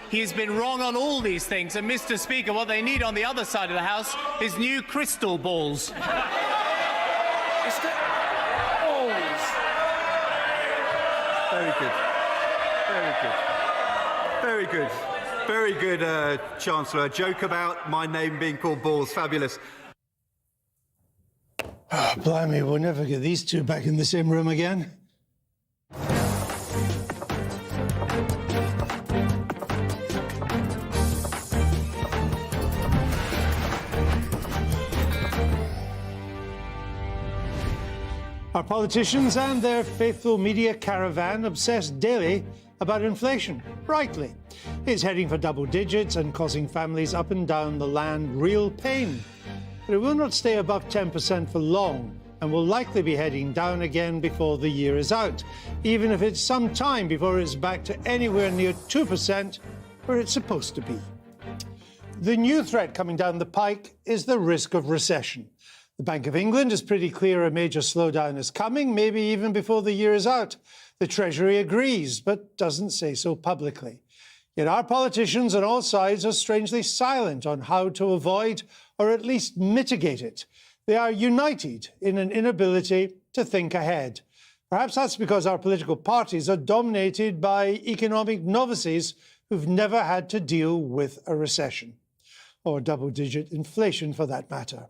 He has been wrong on all these things. And, Mr. Speaker, what they need on the other side of the House is new crystal balls. Mr. Balls. Very good. Very good. Very good. Very good, Chancellor. A joke about my name being called Balls. Fabulous. Oh, blimey, we'll never get these two back in the same room again. Our politicians and their faithful media caravan obsess daily about inflation, rightly. It's heading for double digits and causing families up and down the land real pain. But it will not stay above 10% for long and will likely be heading down again before the year is out, even if it's some time before it's back to anywhere near 2% where it's supposed to be. The new threat coming down the pike is the risk of recession. The Bank of England is pretty clear a major slowdown is coming, maybe even before the year is out. The Treasury agrees, but doesn't say so publicly. Yet our politicians on all sides are strangely silent on how to avoid or at least mitigate it. They are united in an inability to think ahead. Perhaps that's because our political parties are dominated by economic novices who've never had to deal with a recession, or double-digit inflation for that matter,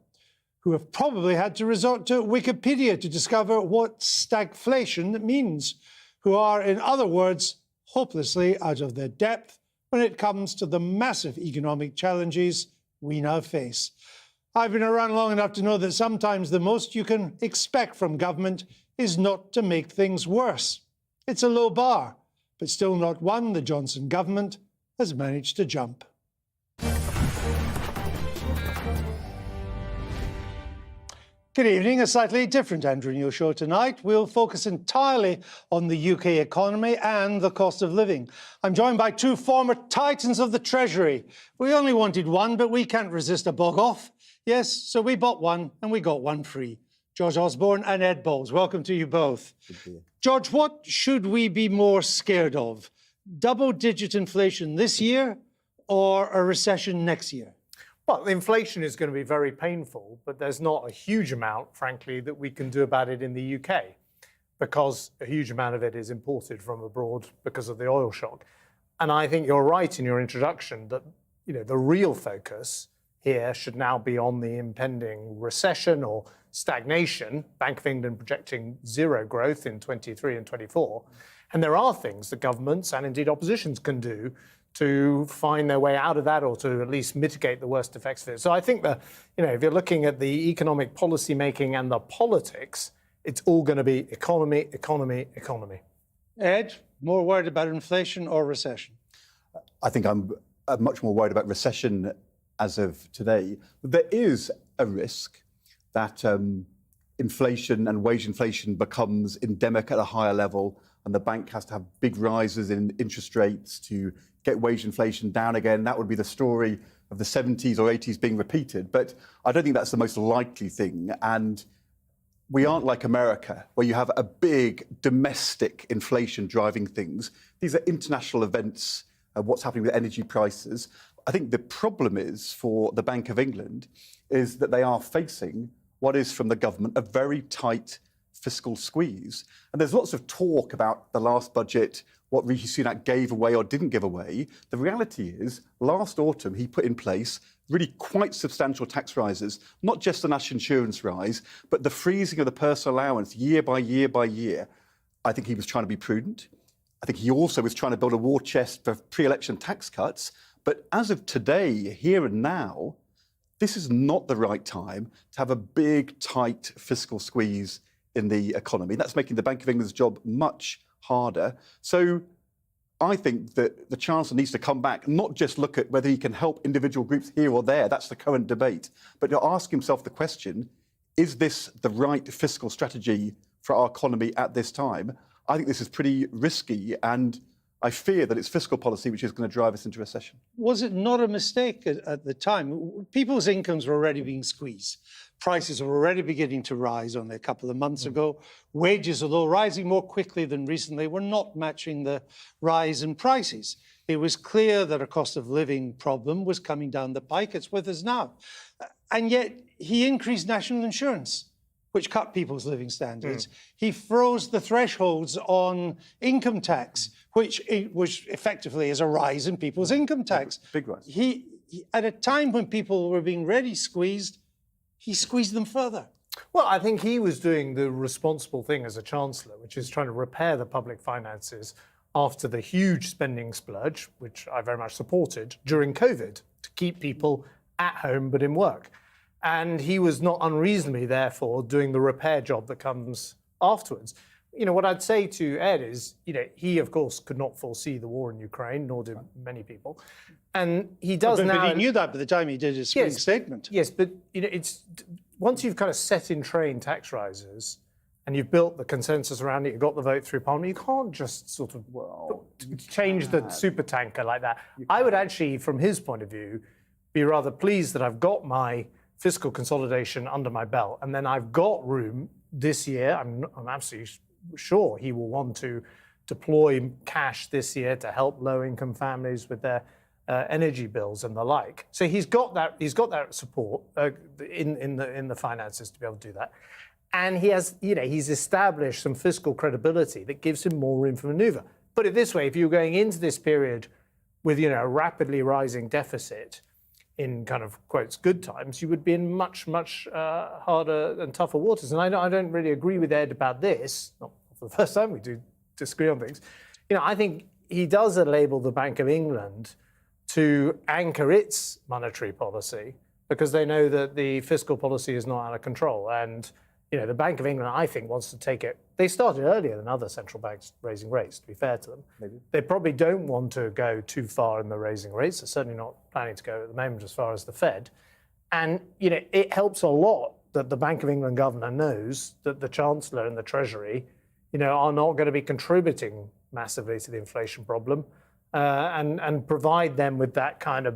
who have probably had to resort to Wikipedia to discover what stagflation means, who are, in other words, hopelessly out of their depth when it comes to the massive economic challenges we now face. I've been around long enough to know that sometimes the most you can expect from government is not to make things worse. It's a low bar, but still not one the Johnson government has managed to jump. Good evening. A slightly different Andrew Neil show tonight. We'll focus entirely on the UK economy and the cost of living. I'm joined by two former titans of the Treasury. We only wanted one, but we can't resist a bog-off. Yes, so we bought one and we got one free. George Osborne and Ed Balls. Welcome to you both. George, what should we be more scared of? Double-digit inflation this year or a recession next year? Well, inflation is going to be very painful, but there's not a huge amount, frankly, that we can do about it in the UK, because a huge amount of it is imported from abroad because of the oil shock. And I think you're right in your introduction that, the real focus here should now be on the impending recession or stagnation. Bank of England projecting zero growth in 23 and 24. And there are things that governments and indeed oppositions can do to find their way out of that, or to at least mitigate the worst effects of it. So I think that, if you're looking at the economic policy making and the politics, it's all going to be economy, economy, economy. Ed, more worried about inflation or recession? I think I'm much more worried about recession as of today. There is a risk that inflation and wage inflation becomes endemic at a higher level, and the bank has to have big rises in interest rates to get wage inflation down again. That would be the story of the 70s or 80s being repeated. But I don't think that's the most likely thing. And we aren't like America, where you have a big domestic inflation driving things. These are international events, what's happening with energy prices. I think the problem is for the Bank of England is that they are facing what is from the government a very tight fiscal squeeze. And there's lots of talk about the last budget, what Rishi Sunak gave away or didn't give away. The reality is, last autumn, he put in place really quite substantial tax rises, not just the national insurance rise, but the freezing of the personal allowance year by year by year. I think he was trying to be prudent. I think he also was trying to build a war chest for pre-election tax cuts. But as of today, here and now, this is not the right time to have a big, tight fiscal squeeze in the economy. That's making the Bank of England's job much harder. So I think that the Chancellor needs to come back, not just look at whether he can help individual groups here or there, that's the current debate, but to ask himself the question, is this the right fiscal strategy for our economy at this time? I think this is pretty risky, and I fear that it's fiscal policy which is going to drive us into recession. Was it not a mistake at the time? People's incomes were already being squeezed. Prices were already beginning to rise only a couple of months ago. Wages, although rising more quickly than recently, were not matching the rise in prices. It was clear that a cost of living problem was coming down the pike. It's with us now. And yet he increased national insurance, which cut people's living standards. He froze the thresholds on income tax, which effectively is a rise in people's income tax. Big rise. He, at a time when people were being really squeezed, he squeezed them further. Well, I think he was doing the responsible thing as a chancellor, which is trying to repair the public finances after the huge spending splurge, which I very much supported, during COVID, to keep people at home but in work. And he was not unreasonably, therefore, doing the repair job that comes afterwards. What I'd say to Ed is, he, of course, could not foresee the war in Ukraine, nor did many people. And he does now... But he knew that by the time he did his spring statement. Yes, but it's once you've kind of set in train tax rises and you've built the consensus around it, you've got the vote through Parliament, you can't just sort of change the supertanker like that. I would actually, from his point of view, be rather pleased that I've got my fiscal consolidation under my belt, and then I've got room this year. I'm absolutely sure he will want to deploy cash this year to help low-income families with their energy bills and the like. So he's got that support in the finances to be able to do that, and he has he's established some fiscal credibility that gives him more room for manoeuvre. Put it this way: if you're going into this period with a rapidly rising deficit in kind of quotes good times, you would be in much harder and tougher waters. And I don't really agree with Ed about this. Not for the first time we do disagree on things. I think he does label the Bank of England to anchor its monetary policy because they know that the fiscal policy is not out of control. And the Bank of England, I think, wants to take it. They started earlier than other central banks raising rates, to be fair to them. Maybe. They probably don't want to go too far in the raising rates. They're certainly not planning to go at the moment as far as the Fed. And, it helps a lot that the Bank of England governor knows that the Chancellor and the Treasury, are not going to be contributing massively to the inflation problem and provide them with that kind of,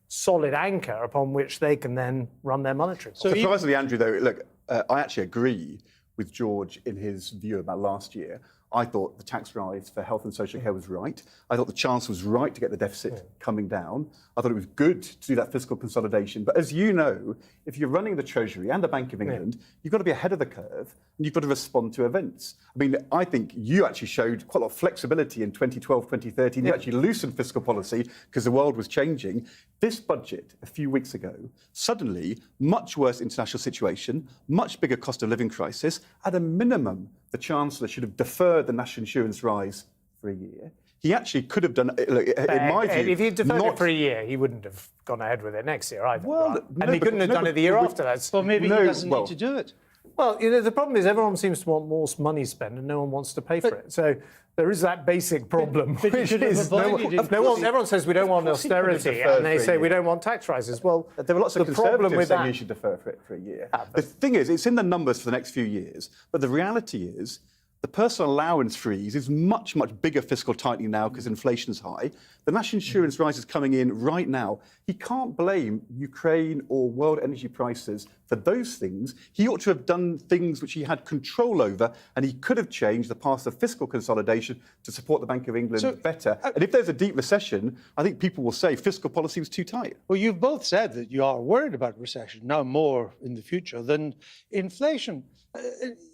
solid anchor upon which they can then run their monetary policy. So surprisingly, Andrew, though, look, I actually agree with George in his view about last year. I thought the tax rise for health and social care was right. I thought the Chancellor was right to get the deficit coming down. I thought it was good to do that fiscal consolidation. But as you know, if you're running the Treasury and the Bank of England, you've got to be ahead of the curve and you've got to respond to events. I mean, I think you actually showed quite a lot of flexibility in 2012, 2013. You actually loosened fiscal policy because the world was changing. This budget, a few weeks ago, suddenly, much worse international situation, much bigger cost of living crisis. At a minimum, the Chancellor should have deferred the national insurance rise for a year. He actually could have done, in my view... If he'd deferred it for a year, he wouldn't have gone ahead with it next year either. Well, right? And he couldn't have done it the year after that. Well, maybe he doesn't need to do it. Well, the problem is everyone seems to want more money spent and no one wants to pay for it. So there is that basic problem, which is everyone says we don't want austerity and they say we don't want tax rises. Well, there were lots of conservatives saying you should defer for it for a year. The thing is, it's in the numbers for the next few years, but the reality is the personal allowance freeze is much bigger fiscal tightening now because inflation's high. The national insurance rise is coming in right now. He can't blame Ukraine or world energy prices for those things. He ought to have done things which he had control over, and he could have changed the path of fiscal consolidation to support the Bank of England better. And if there's a deep recession, I think people will say fiscal policy was too tight. Well, you've both said that you are worried about recession, now more in the future than inflation.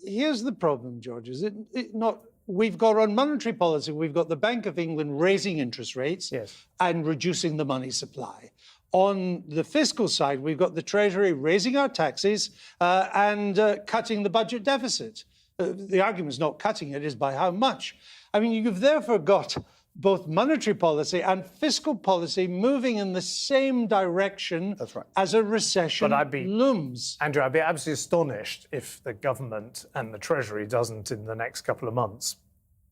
Here's the problem, George, is we've got on monetary policy, we've got the Bank of England raising interest rates and reducing the money supply. On the fiscal side, we've got the Treasury raising our taxes and cutting the budget deficit. The argument is not cutting it, is by how much. I mean, you've therefore got both monetary policy and fiscal policy moving in the same direction as a recession looms. Andrew, I'd be absolutely astonished if the government and the Treasury doesn't, in the next couple of months,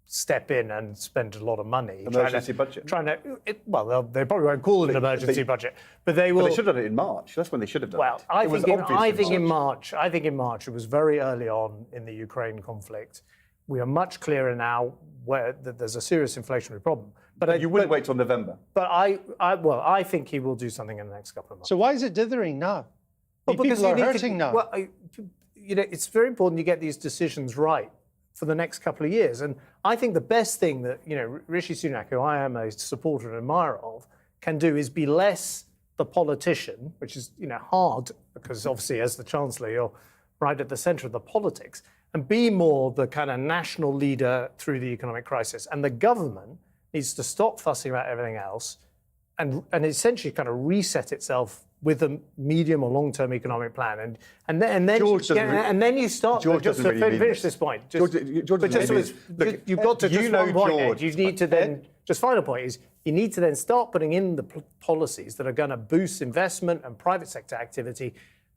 step in and spend a lot of money. Emergency budget. They probably won't call it an emergency budget, but they will. But they should have done it in March. That's when they should have done it. Well, I think in March, it was very early on in the Ukraine conflict. We are much clearer now where there's a serious inflationary problem. But You wouldn't wait till November. But I think he will do something in the next couple of months. So why is it dithering now? Well, because people are you need hurting now. Well, it's very important you get these decisions right for the next couple of years. And I think the best thing that Rishi Sunak, who I am a supporter and admirer of, can do is be less the politician, which is hard because obviously as the Chancellor you're right at the centre of the politics, and be more the kind of national leader through the economic crisis. And the government needs to stop fussing about everything else and essentially kind of reset itself with a medium or long-term economic plan, and then you start. George just doesn't to really finish this point. George You've got to just one point. You need to then just final point is you need to then start putting in the policies that are going to boost investment and private sector activity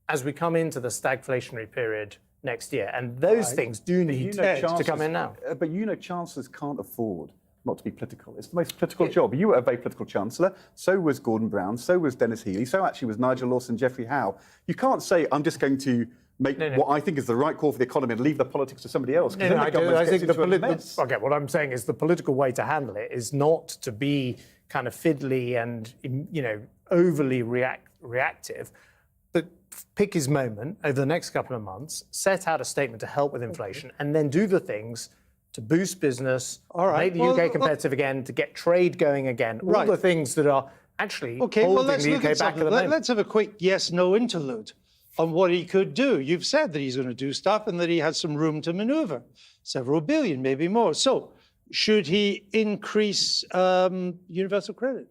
as we come into the stagflationary period next year, and those things do need to come in now. But chancellors can't afford not to be political. It's the most political job. You were a very political chancellor. So was Gordon Brown. So was Dennis Healey. So actually was Nigel Lawson, Geoffrey Howe. You can't say, I'm just going to make what I think is the right call for the economy and leave the politics to somebody else. I think what I'm saying is the political way to handle it is not to be kind of fiddly and overly reactive, but pick his moment over the next couple of months, set out a statement to help with inflation, and then do the things to boost business, make the UK competitive again, to get trade going again, all the things that are actually holding the UK back at the moment. Let's have a quick yes-no interlude on what he could do. You've said that he's going to do stuff and that he has some room to manoeuvre, several billion, maybe more. So should he increase universal credit?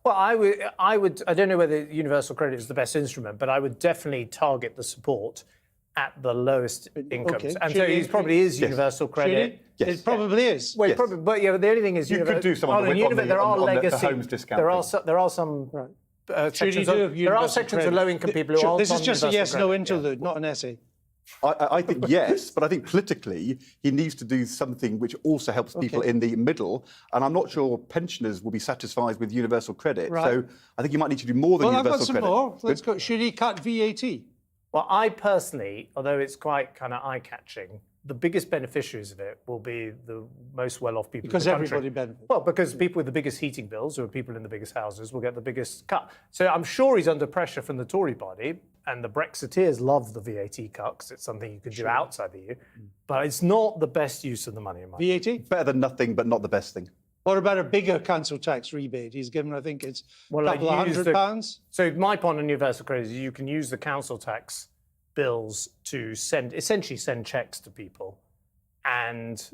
Well, I don't know whether universal credit is the best instrument, but I would definitely target the support at the lowest incomes. Okay. And so it probably is universal credit. Yes. It probably is. Well, probably, but the only thing is you could do some on the homes discount. There are some sections of low-income people who aren't. This is just a yes/no credit. interlude, not an essay. I think yes, but I think politically he needs to do something which also helps people in the middle. And I'm not sure pensioners will be satisfied with universal credit. Right. So I think you might need to do more than universal I've got some credit. more. Let's go. Should he cut VAT? Well, I personally, although it's quite kind of eye-catching, the biggest beneficiaries of it will be the most well-off people because in the country. Everybody benefits. Well, because people with the biggest heating bills, or people in the biggest houses, will get the biggest cut. So I'm sure he's under pressure from the Tory party, and the Brexiteers love the VAT cut because it's something you can do outside the EU. But it's not the best use of the money in my VAT? Better than nothing, but not the best thing. What about a bigger council tax rebate? He's given, I think it's a couple of £100. So my point on universal credit is you can use the council tax bills to essentially send checks to people, and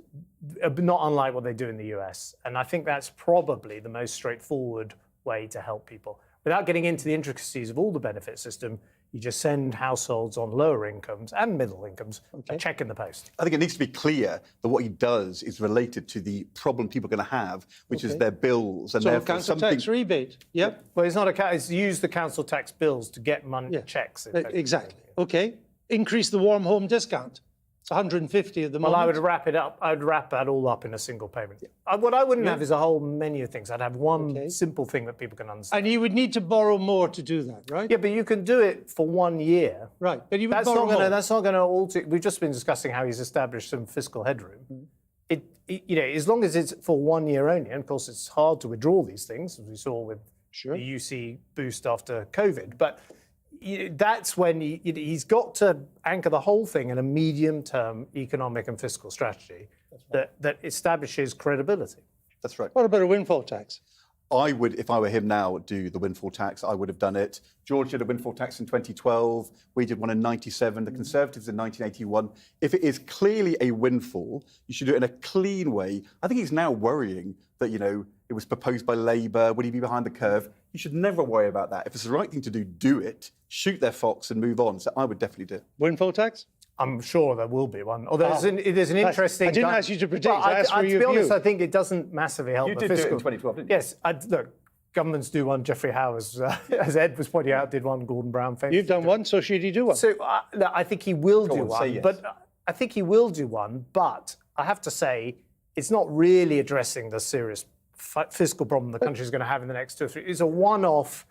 not unlike what they do in the US. And I think that's probably the most straightforward way to help people. Without getting into the intricacies of all the benefit system, you just send households on lower incomes and middle incomes a check in the post. I think it needs to be clear that what he does is related to the problem people are going to have, which is their bills. And so therefore council tax rebate, yep. Well, it's not it's use the council tax bills to get money checks. Exactly. Okay. Increase the warm home discount. It's 150 at the moment. Well, I would wrap it up. I would wrap that all up in a single payment. What I wouldn't have is a whole menu of things. I'd have one simple thing that people can understand. And you would need to borrow more to do that, right? Yeah, but you can do it for 1 year. Right, but you would that's borrow more. That's not going to alter. We've just been discussing how he's established some fiscal headroom. As long as it's for 1 year only, and of course it's hard to withdraw these things, as we saw with the UC boost after COVID, but that's when he's got to anchor the whole thing in a medium-term economic and fiscal strategy that establishes credibility. That's right. What about a windfall tax? I would, if I were him now, do the windfall tax. I would have done it. George did a windfall tax in 2012. We did one in 97. The Conservatives in 1981. If it is clearly a windfall, you should do it in a clean way. I think he's now worrying that, it was proposed by Labour. Would he be behind the curve? You should never worry about that. If it's the right thing to do, do it. Shoot their fox and move on. So I would definitely do it. Windfall tax? I'm sure there will be one. Although there's an interesting... I didn't ask you to predict. I asked for your view. To be honest, I think it doesn't massively help the fiscal. You did do it in 2012, didn't you? Yes. Look, governments do one. Geoffrey Howe, as Ed was pointing out, did one. Gordon Brown. You've done one, so should he do one? So I think he will do one. But I think he will do one. But I have to say, it's not really addressing the serious fiscal problem the country is going to have in the next 2 or 3. It's a one-off...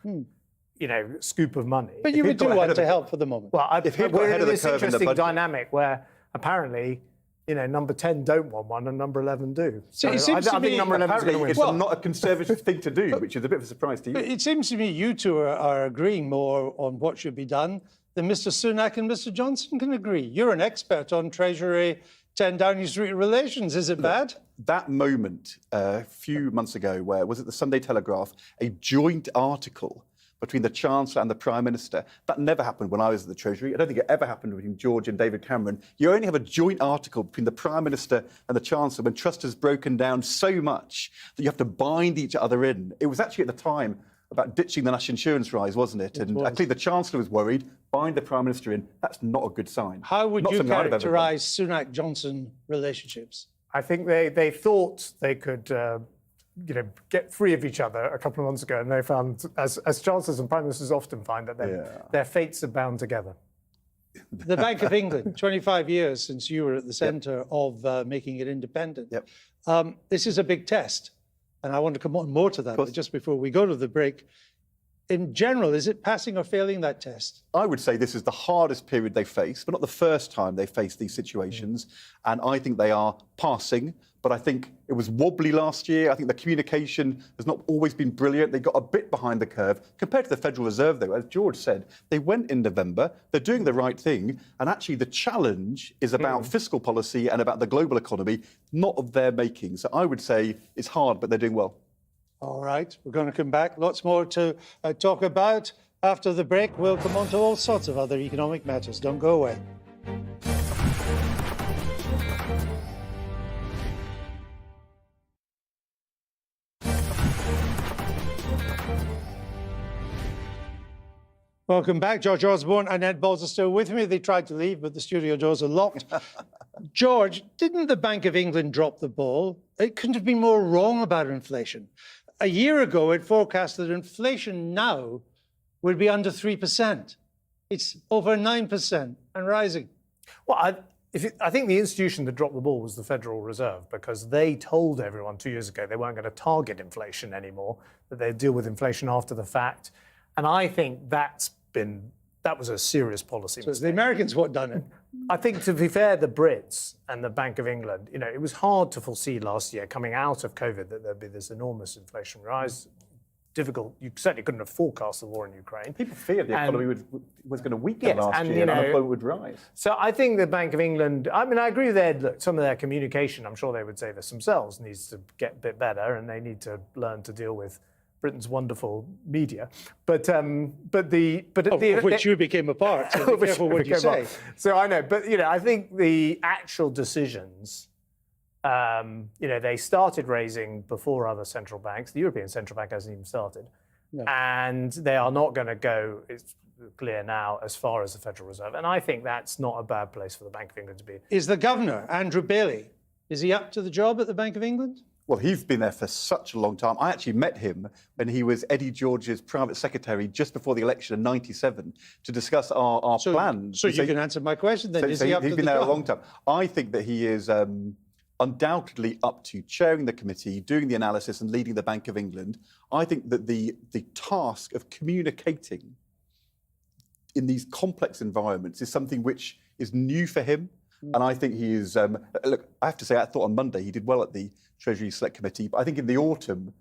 scoop of money. But you would do one to help for the moment. Well, we're in this interesting dynamic where apparently number 10 don't want one and number 11 do. So it seems to I me- think number 11 is going to win. It's not a conservative thing to do, which is a bit of a surprise to you. But it seems to me you two are agreeing more on what should be done than Mr. Sunak and Mr. Johnson can agree. You're an expert on Treasury 10 Downing Street relations. Is it bad? That moment a few months ago, where was it the Sunday Telegraph, a joint article between the Chancellor and the Prime Minister, that never happened when I was at the Treasury. I don't think it ever happened between George and David Cameron. You only have a joint article between the Prime Minister and the Chancellor when trust has broken down so much that you have to bind each other in. It was actually at the time about ditching the national insurance rise, wasn't it? And I think the Chancellor was worried, bind the Prime Minister in. That's not a good sign. How would Not you something I'd have ever done. characterise Sunak-Johnson relationships? I think they thought they could get free of each other a couple of months ago, and they found, as chancellors and prime ministers often find, that their fates are bound together. The Bank of England, 25 years since you were at the centre of making it independent. Yep. This is a big test, and I want to come on more to that. But just before we go to the break, in general, is it passing or failing that test? I would say this is the hardest period they face, but not the first time they face these situations. And I think they are passing, but I think it was wobbly last year. I think the communication has not always been brilliant. They got a bit behind the curve compared to the Federal Reserve, though. As George said, they went in November. They're doing the right thing. And actually, the challenge is about fiscal policy and about the global economy, not of their making. So I would say it's hard, but they're doing well. All right, we're going to come back. Lots more to talk about. After the break, we'll come on to all sorts of other economic matters. Don't go away. Welcome back. George Osborne and Ed Balls are still with me. They tried to leave, but the studio doors are locked. George, didn't the Bank of England drop the ball? It couldn't have been more wrong about inflation. A year ago, it forecast that inflation now would be under 3%. It's over 9% and rising. Well, I think the institution that dropped the ball was the Federal Reserve, because they told everyone 2 years ago they weren't going to target inflation anymore, that they'd deal with inflation after the fact. And I think that was a serious policy mistake. So it's the Americans what done it. I think, to be fair, the Brits and the Bank of England, it was hard to foresee last year, coming out of COVID, that there'd be this enormous inflation rise. Difficult. You certainly couldn't have forecast the war in Ukraine. People feared the economy was going to weaken last year and unemployment would rise. So I think the Bank of England, I agree with Ed, look, some of their communication, I'm sure they would say this themselves, needs to get a bit better, and they need to learn to deal with Britain's wonderful media, but which you became a part. So be careful what you say. So I know, but I think the actual decisions, they started raising before other central banks. The European Central Bank hasn't even started, and they are not going to go. It's clear now as far as the Federal Reserve, and I think that's not a bad place for the Bank of England to be. Is the governor, Andrew Bailey, is he up to the job at the Bank of England? Well, he's been there for such a long time. I actually met him when he was Eddie George's private secretary just before the election in '97 to discuss our plans. So you can answer my question then. Is he up to the job? He's been there a long time. I think that he is undoubtedly up to chairing the committee, doing the analysis and leading the Bank of England. I think that the task of communicating in these complex environments is something which is new for him. And I think he is, look, I have to say, I thought on Monday he did well at the Treasury Select Committee, but I think in the autumn,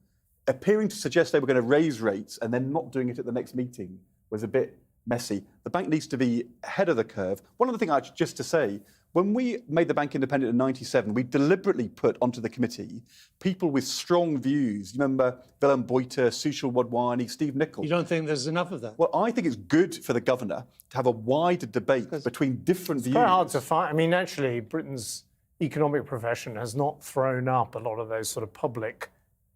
appearing to suggest they were going to raise rates and then not doing it at the next meeting was a bit messy. The bank needs to be ahead of the curve. One other thing just to say, when we made the bank independent in '97, we deliberately put onto the committee people with strong views. You remember Willem Buiter, Sushil Wadhwani, Steve Nichols. You don't think there's enough of that? Well, I think it's good for the governor to have a wider debate between different views. It's quite hard to find. Actually, Britain's economic profession has not thrown up a lot of those sort of public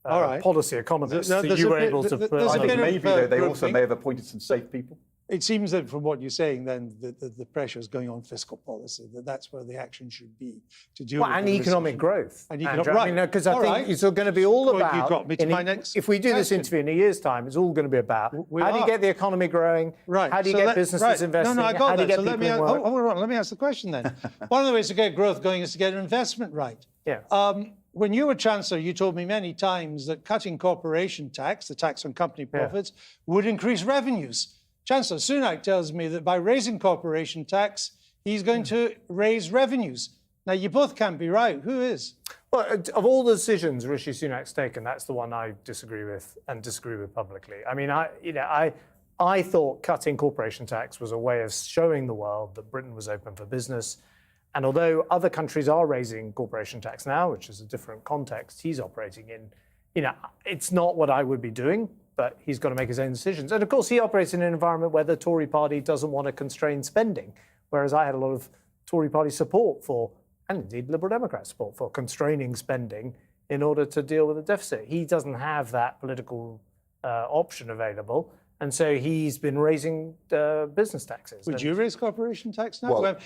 policy economists that you were able to put. I think maybe they also may have appointed some safe people. It seems that from what you're saying, then, the pressure is going on fiscal policy, that's where the action should be to deal with and economic growth. And right. Because I think it's all going to be all about... You got me to my next if we do this interview in a year's time, it's all going to be about how do you get the economy growing? Right. How do you get businesses investing? No, I got how do you that. get people in work? Hold on, let me ask the question then. One of the ways to get growth going is to get investment right. Yeah. When you were Chancellor, you told me many times that cutting corporation tax, the tax on company profits, would increase revenues. Chancellor Sunak tells me that by raising corporation tax, he's going to raise revenues. Now, you both can't be right. Who is? Well, of all the decisions Rishi Sunak's taken, that's the one I disagree with and disagree with publicly. I mean, I thought cutting corporation tax was a way of showing the world that Britain was open for business. And although other countries are raising corporation tax now, which is a different context he's operating in, it's not what I would be doing, but he's got to make his own decisions. And of course, he operates in an environment where the Tory party doesn't want to constrain spending, whereas I had a lot of Tory party support for, and indeed Liberal Democrat support for, constraining spending in order to deal with the deficit. He doesn't have that political option available. And so he's been raising business taxes. Would you raise corporation tax now? Well,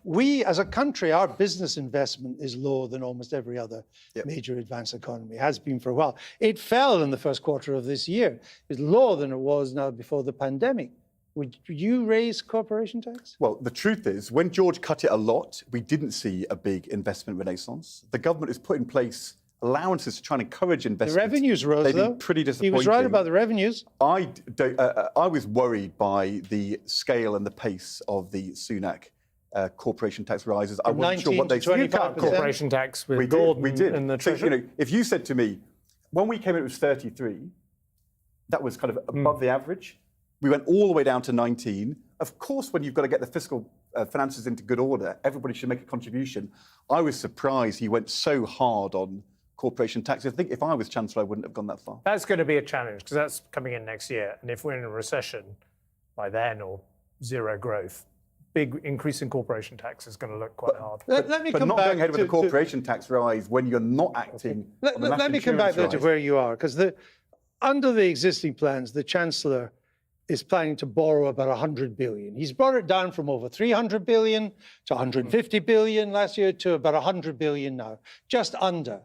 we as a country, our business investment is lower than almost every other major advanced economy. It has been for a while. It fell in the first quarter of this year. It's lower than it was now before the pandemic. Would you raise corporation tax? Well, the truth is, when George cut it a lot, we didn't see a big investment renaissance. The government has put in place allowances to try and encourage investment. The revenues rose, They've though. been pretty disappointing. He was right about the revenues. I was worried by the scale and the pace of the Sunak corporation tax rises. I wasn't sure what they said. You cut corporation tax with Gordon we did. in the so, Treasury. if you said to me, when we came in, it was 33, that was kind of above the average. We went all the way down to 19. Of course, when you've got to get the fiscal finances into good order, everybody should make a contribution. I was surprised he went so hard on corporation tax. I think if I was Chancellor, I wouldn't have gone that far. That's going to be a challenge because that's coming in next year. And if we're in a recession by then or zero growth, big increase in corporation tax is going to look quite hard. Let me but come not back going ahead with the corporation tax rise when you're not acting. Let me come back there to where you are, because under the existing plans, the Chancellor is planning to borrow about 100 billion. He's brought it down from over 300 billion to 150 billion last year to about 100 billion now, just under.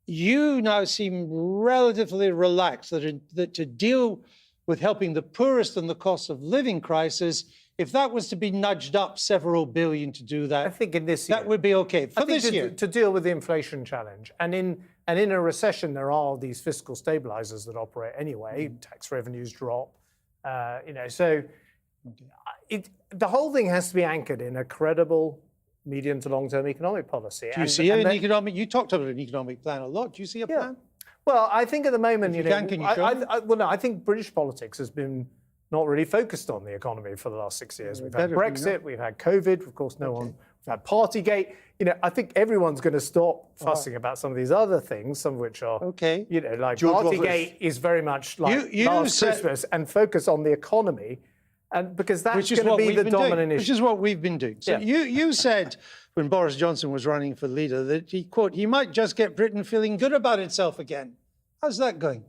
You now seem relatively relaxed that to deal with helping the poorest and the cost of living crisis, if that was to be nudged up several billion to do that, I think in this year, that would be okay for this year. To deal with the inflation challenge. And in a recession, there are these fiscal stabilizers that operate anyway. Tax revenues drop. The whole thing has to be anchored in a credible medium to long-term economic policy. Do you see an economic? You talked about an economic plan a lot. Do you see a plan? Well, I think at the moment, can you show me? I think British politics has been not really focused on the economy for the last 6 years. We've had Brexit, we've had COVID, of course, we've had Partygate. I think everyone's going to stop fussing about some of these other things, some of which are, like George Partygate is very much like last Christmas, and focus on the economy. And because that's going to be the dominant issue. Which is what we've been doing. So you said when Boris Johnson was running for leader that he might just get Britain feeling good about itself again. How's that going?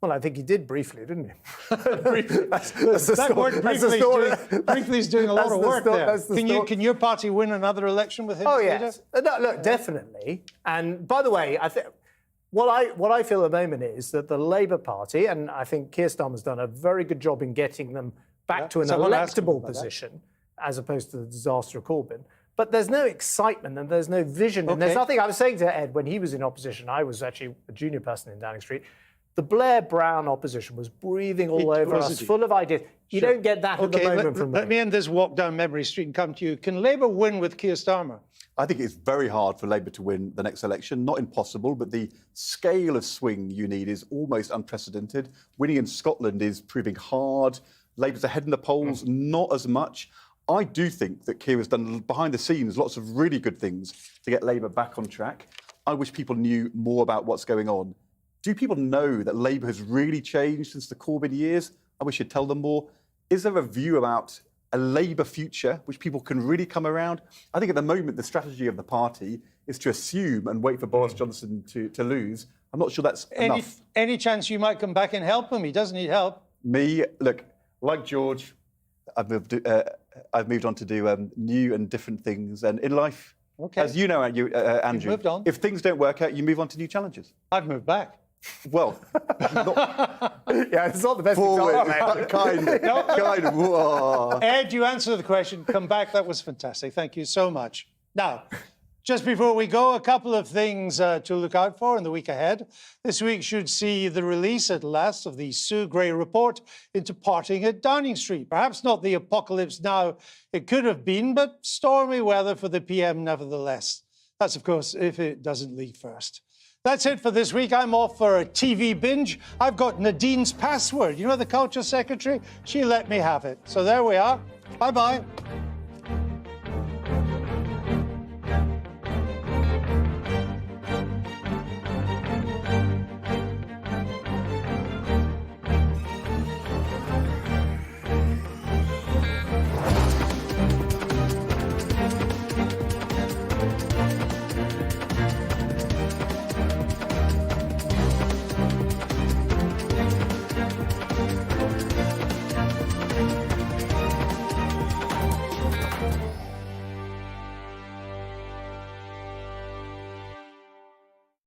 Well, I think he did briefly, didn't he? Briefly is doing a lot of work there. Can your party win another election with him? Oh, yes. No, look, definitely. And by the way, I think what I feel at the moment is that the Labour Party, and I think Keir Starmer's done a very good job in getting them back to an electable position, as opposed to the disaster of Corbyn. But there's no excitement and there's no vision. And there's nothing. I was saying to Ed when he was in opposition, I was actually a junior person in Downing Street. The Blair Brown opposition was breathing all over us, full of ideas. You don't get that at the moment from me. Let me end this walk down memory street and come to you. Can Labour win with Keir Starmer? I think it's very hard for Labour to win the next election. Not impossible, but the scale of swing you need is almost unprecedented. Winning in Scotland is proving hard. Labour's ahead in the polls, not as much. I do think that Keir has done, behind the scenes, lots of really good things to get Labour back on track. I wish people knew more about what's going on. Do people know that Labour has really changed since the Corbyn years? I wish you'd tell them more. Is there a view about a Labour future which people can really come around? I think at the moment the strategy of the party is to assume and wait for Boris Johnson to lose. I'm not sure that's enough. Any chance you might come back and help him? He doesn't need help. Me, look, like George, I've moved on to do new and different things. And in life, as you know, Andrew, moved on. If things don't work out, you move on to new challenges. I've moved back. Well, it's not the best forward, example, kind of. Whoa. Ed, you answered the question. Come back. That was fantastic. Thank you so much. Now, Just before we go, a couple of things to look out for in the week ahead. This week should see the release at last of the Sue Gray report into parting at Downing Street. Perhaps not the apocalypse now it could have been, but stormy weather for the PM nevertheless. That's, of course, if it doesn't leak first. That's it for this week. I'm off for a TV binge. I've got Nadine's password. You know, the Culture Secretary? She let me have it. So there we are. Bye-bye.